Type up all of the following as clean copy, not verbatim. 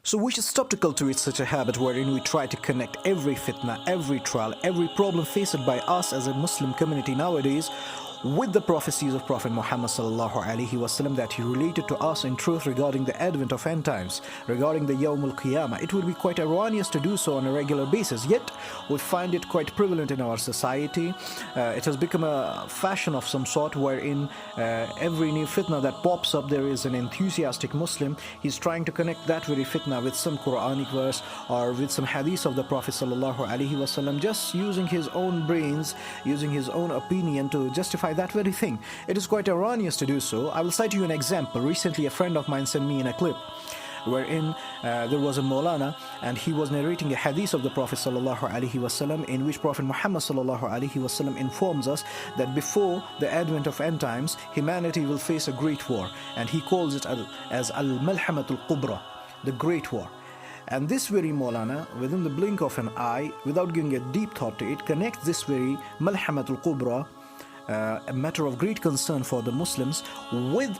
So we should stop to cultivate such a habit wherein we try to connect every fitna, every trial, every problem faced by us as a Muslim community nowadays with the prophecies of Prophet Muhammad sallallahu alaihi wasallam that he related to us in truth regarding the advent of end times, regarding the Yawm al-Qiyamah. It would be quite erroneous to do so on a regular basis, yet we find it quite prevalent in our society. It has become a fashion of some sort wherein every new fitna that pops up, there is an enthusiastic Muslim. He's trying to connect that very fitna with some Quranic verse or with some hadith of the Prophet sallallahu alaihi wasallam, just using his own brains, using his own opinion to justify that very thing. It is quite erroneous to do so. I will cite you an example. Recently a friend of mine sent me in a clip wherein there was a Maulana and he was narrating a hadith of the Prophet sallallahu alaihi wasallam, in which Prophet Muhammad sallallahu alaihi wasallam informs us that before the advent of end times, humanity will face a great war, and he calls it as al-malhamatul kubra, the great war. And this very Maulana, within the blink of an eye, without giving a deep thought to it, connects this very malhamatul kubra, a matter of great concern for the Muslims, with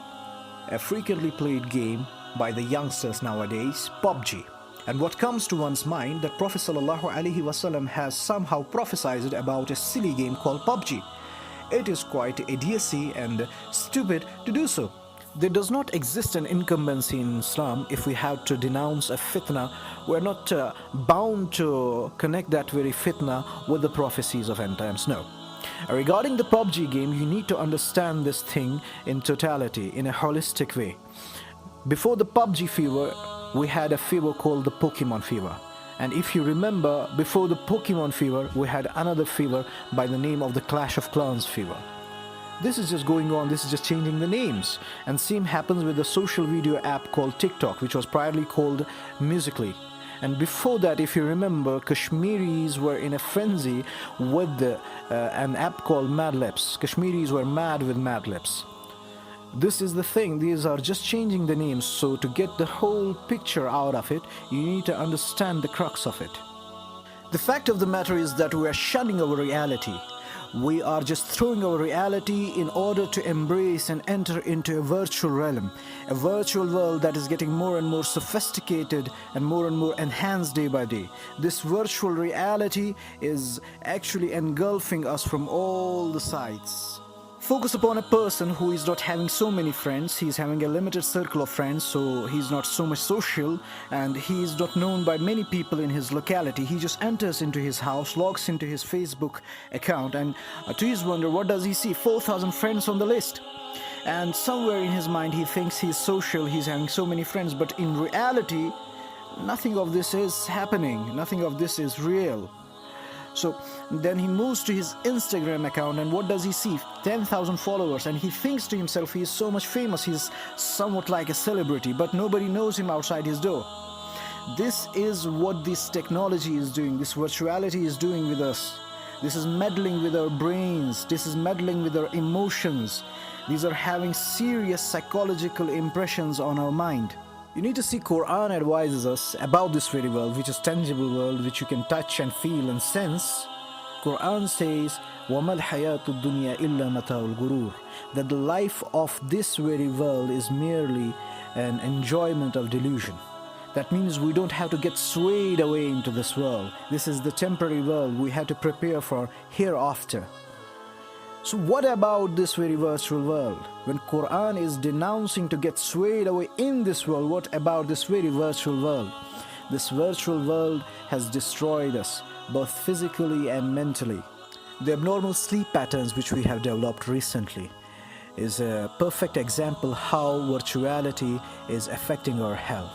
a frequently played game by the youngsters nowadays, Pubg. And what comes to one's mind, that Prophet sallallahu alaihi wasallam has somehow prophesied about a silly game called Pubg. It is quite idiocy and stupid to do so. There does not exist an incumbency in Islam. If we have to denounce a fitna, we're not bound to connect that very fitna with the prophecies of end times. No. Regarding the Pubg game, you need to understand this thing in totality, in a holistic way. Before the Pubg fever, we had a fever called the Pokemon fever. And if you remember, before the Pokemon fever, we had another fever by the name of the Clash of Clans fever. This is just going on, this is just changing the names. And same happens with the social video app called TikTok, which was priorly called Musical.ly. And before that, if you remember, Kashmiris were in a frenzy with an app called Mad Libs. Kashmiris were mad with Mad Libs. This is the thing, these are just changing the names. So to get the whole picture out of it, you need to understand the crux of it. The fact of the matter is that we are shunning our reality. We are just throwing our reality in order to embrace and enter into a virtual realm, a virtual world that is getting more and more sophisticated and more enhanced day by day. This virtual reality is actually engulfing us from all the sides. Focus upon a person who is not having so many friends. He's having a limited circle of friends, so he's not so much social, and he is not known by many people in his locality. He just enters into his house, logs into his Facebook account, and to his wonder, what does he see? 4,000 friends on the list. And somewhere in his mind he thinks he's social, he's having so many friends, but in reality nothing of this is happening, nothing of this is real. So then he moves to his Instagram account, and what does he see? 10,000 followers, and he thinks to himself he is so much famous, he's somewhat like a celebrity, but nobody knows him outside his door. This is what this technology is doing, this virtuality is doing with us. This is meddling with our brains, this is meddling with our emotions. These are having serious psychological impressions on our mind. You need to see Quran advises us about this very world, which is tangible world, which you can touch and feel and sense. Quran says, وَمَا الْحَيَاةُ الدُّنْيَا إِلَّا مَتَاعُ الْغُرُورِ, that the life of this very world is merely an enjoyment of delusion. That means we don't have to get swayed away into this world. This is the temporary world we have to prepare for hereafter. So what about this very virtual world? When Quran is denouncing to get swayed away in this world, what about this very virtual world? This virtual world has destroyed us, both physically and mentally. The abnormal sleep patterns which we have developed recently is a perfect example how virtuality is affecting our health.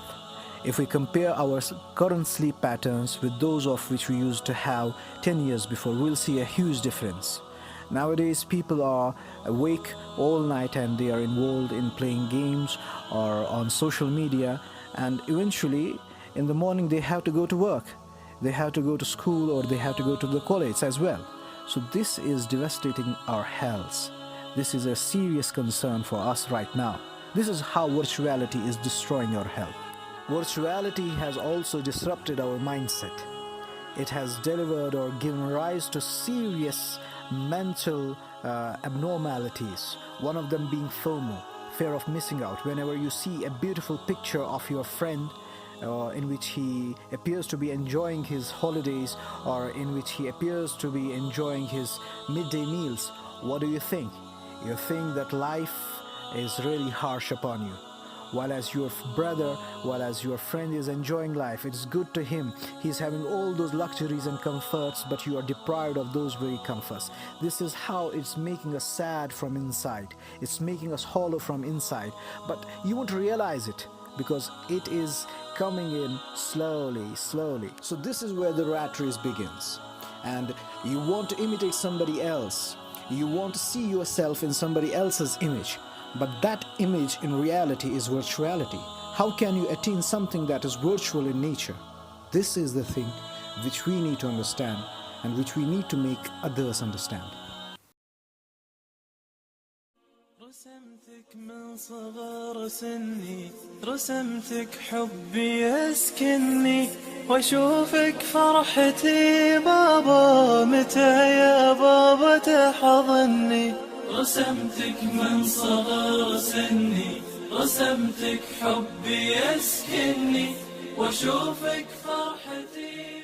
If we compare our current sleep patterns with those of which we used to have 10 years before, we'll see a huge difference. Nowadays people are awake all night and they are involved in playing games or on social media, and eventually in the morning they have to go to work, they have to go to school, or they have to go to the college as well. So this is devastating our health. This is a serious concern for us right now. This is how virtuality is destroying our health. Virtuality has also disrupted our mindset. It has delivered or given rise to serious mental abnormalities, one of them being FOMO, fear of missing out. Whenever you see a beautiful picture of your friend in which he appears to be enjoying his holidays, or in which he appears to be enjoying his midday meals, what do you think? You think that life is really harsh upon you. While as your brother, while as your friend is enjoying life, it's good to him. He's having all those luxuries and comforts, but you are deprived of those very comforts. This is how it's making us sad from inside. It's making us hollow from inside. But you won't realize it because it is coming in slowly, slowly. So this is where the rat race begins. And you want to imitate somebody else. You want to see yourself in somebody else's image. But that image in reality is virtuality. How can you attain something that is virtual in nature? This is the thing which we need to understand and which we need to make others understand. رسمتك من صغر سني، رسمتك حبي يسكنني، واشوفك فرحتي بابا، متى يا بابا تحضني. رسمتك من صغر سني، رسمتك حبي يسكنني، واشوفك فرحتي.